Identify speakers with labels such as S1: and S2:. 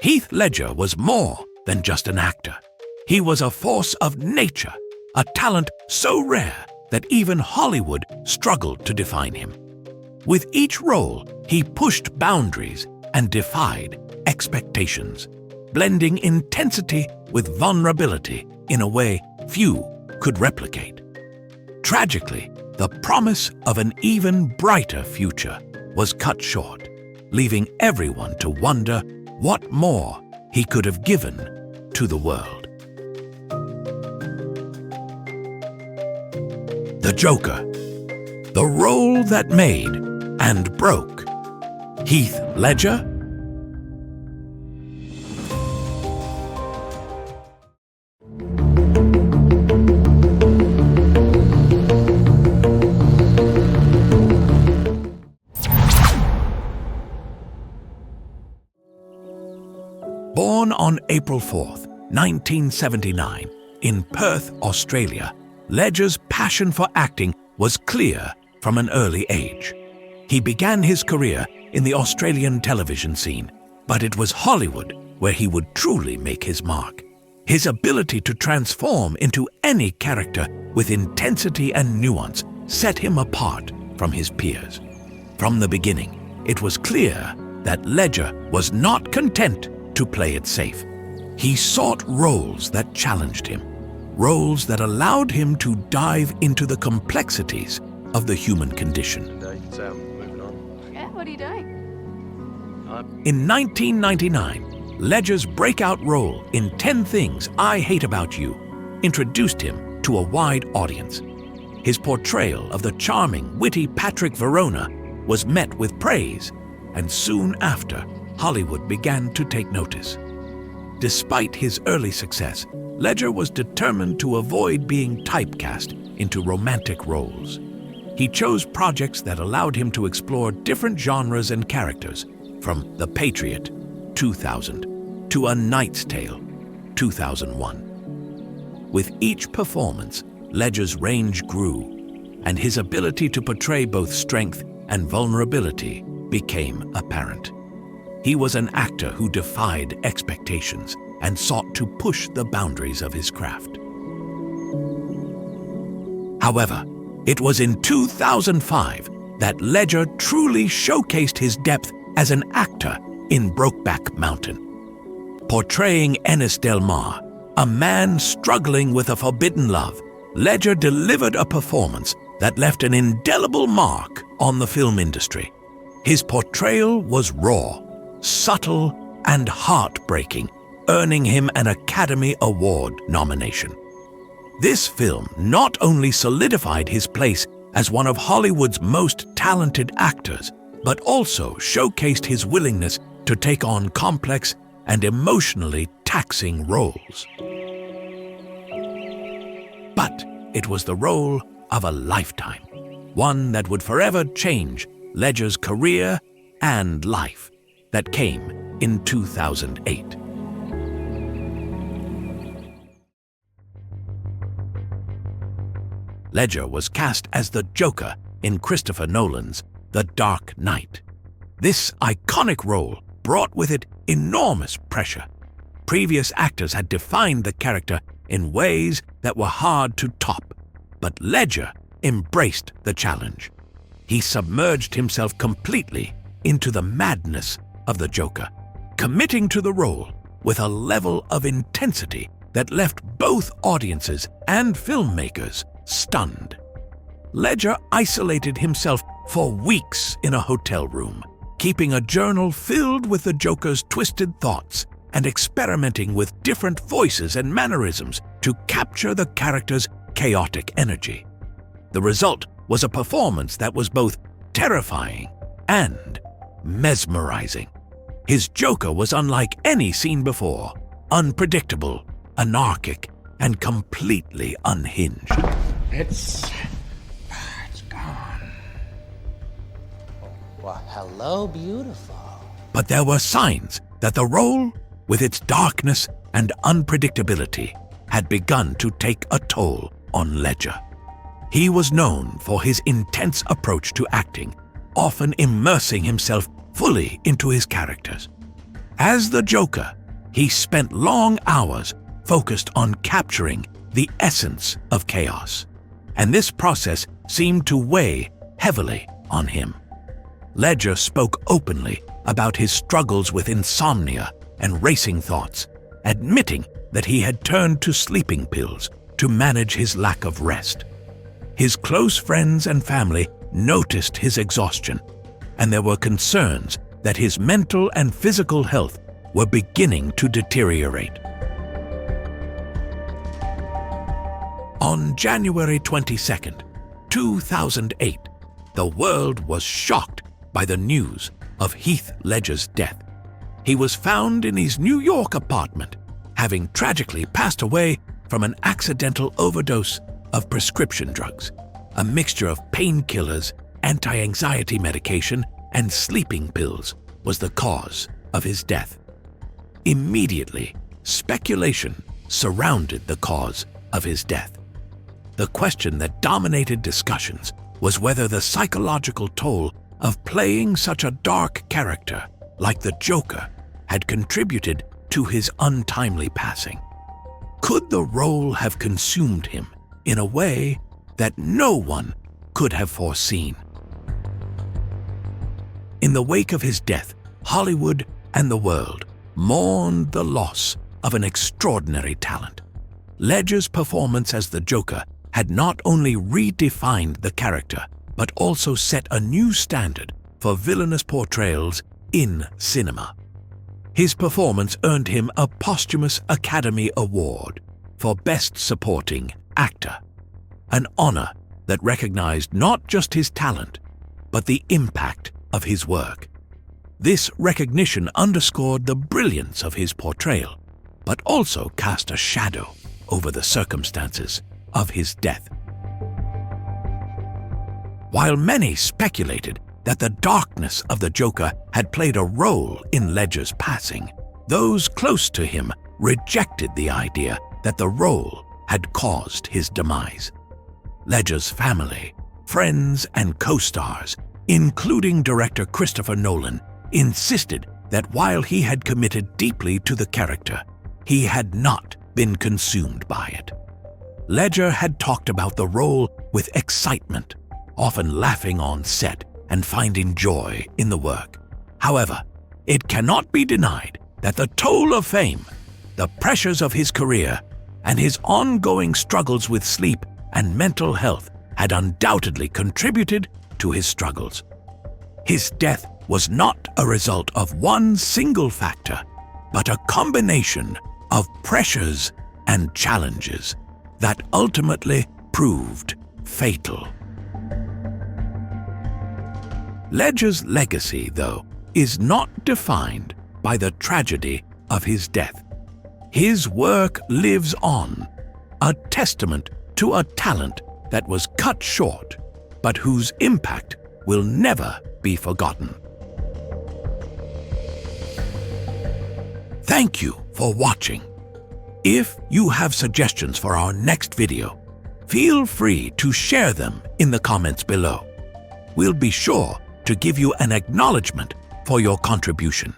S1: Heath Ledger was more than just an actor. He was a force of nature, a talent so rare that even Hollywood struggled to define him. With each role, he pushed boundaries and defied expectations, blending intensity with vulnerability in a way few could replicate. Tragically, the promise of an even brighter future was cut short, leaving everyone to wonder what more he could have given to the world. The Joker, the role that made and broke Heath Ledger. Born on April 4th, 1979, in Perth, Australia, Ledger's passion for acting was clear from an early age. He began his career in the Australian television scene, but it was Hollywood where he would truly make his mark. His ability to transform into any character with intensity and nuance set him apart from his peers. From the beginning, it was clear that Ledger was not content to play it safe. He sought roles that challenged him, roles that allowed him to dive into the complexities of the human condition.
S2: Moving on.
S3: Yeah, what are you doing?
S1: In 1999, Ledger's breakout role in 10 Things I Hate About You introduced him to a wide audience. His portrayal of the charming, witty Patrick Verona was met with praise, and soon after, Hollywood began to take notice. Despite his early success, Ledger was determined to avoid being typecast into romantic roles. He chose projects that allowed him to explore different genres and characters, from The Patriot, 2000, to A Knight's Tale, 2001. With each performance, Ledger's range grew, and his ability to portray both strength and vulnerability became apparent. He was an actor who defied expectations and sought to push the boundaries of his craft. However, it was in 2005 that Ledger truly showcased his depth as an actor in Brokeback Mountain. Portraying Ennis Del Mar, a man struggling with a forbidden love, Ledger delivered a performance that left an indelible mark on the film industry. His portrayal was raw, subtle, and heartbreaking, earning him an Academy Award nomination. This film not only solidified his place as one of Hollywood's most talented actors, but also showcased his willingness to take on complex and emotionally taxing roles. But it was the role of a lifetime, one that would forever change Ledger's career and life, that came in 2008. Ledger was cast as the Joker in Christopher Nolan's The Dark Knight. This iconic role brought with it enormous pressure. Previous actors had defined the character in ways that were hard to top, but Ledger embraced the challenge. He submerged himself completely into the madness of the Joker, committing to the role with a level of intensity that left both audiences and filmmakers stunned. Ledger isolated himself for weeks in a hotel room, keeping a journal filled with the Joker's twisted thoughts and experimenting with different voices and mannerisms to capture the character's chaotic energy. The result was a performance that was both terrifying and mesmerizing. His Joker was unlike any seen before, unpredictable, anarchic, and completely unhinged.
S4: It's gone. Well, hello, beautiful.
S1: But there were signs that the role, with its darkness and unpredictability, had begun to take a toll on Ledger. He was known for his intense approach to acting, often immersing himself fully into his characters. As the Joker, he spent long hours focused on capturing the essence of chaos, and this process seemed to weigh heavily on him. Ledger spoke openly about his struggles with insomnia and racing thoughts, admitting that he had turned to sleeping pills to manage his lack of rest. His close friends and family noticed his exhaustion, and there were concerns that his mental and physical health were beginning to deteriorate. On January 22nd, 2008, the world was shocked by the news of Heath Ledger's death. He was found in his New York apartment, having tragically passed away from an accidental overdose of prescription drugs. A mixture of painkillers, anti-anxiety medication, and sleeping pills was the cause of his death. Immediately, speculation surrounded the cause of his death. The question that dominated discussions was whether the psychological toll of playing such a dark character like the Joker had contributed to his untimely passing. Could the role have consumed him in a way that no one could have foreseen? In the wake of his death, Hollywood and the world mourned the loss of an extraordinary talent. Ledger's performance as the Joker had not only redefined the character, but also set a new standard for villainous portrayals in cinema. His performance earned him a posthumous Academy Award for Best Supporting Actor, an honor that recognized not just his talent, but the impact of his work. This recognition underscored the brilliance of his portrayal, but also cast a shadow over the circumstances of his death. While many speculated that the darkness of the Joker had played a role in Ledger's passing, those close to him rejected the idea that the role had caused his demise. Ledger's family, friends, and co-stars, including director Christopher Nolan, insisted that while he had committed deeply to the character, he had not been consumed by it. Ledger had talked about the role with excitement, often laughing on set and finding joy in the work. However, it cannot be denied that the toll of fame, the pressures of his career, and his ongoing struggles with sleep and mental health had undoubtedly contributed to his struggles. His death was not a result of one single factor, but a combination of pressures and challenges that ultimately proved fatal. Ledger's legacy, though, is not defined by the tragedy of his death. His work lives on, a testament to a talent that was cut short, but whose impact will never be forgotten. Thank you for watching. If you have suggestions for our next video, feel free to share them in the comments below. We'll be sure to give you an acknowledgement for your contribution.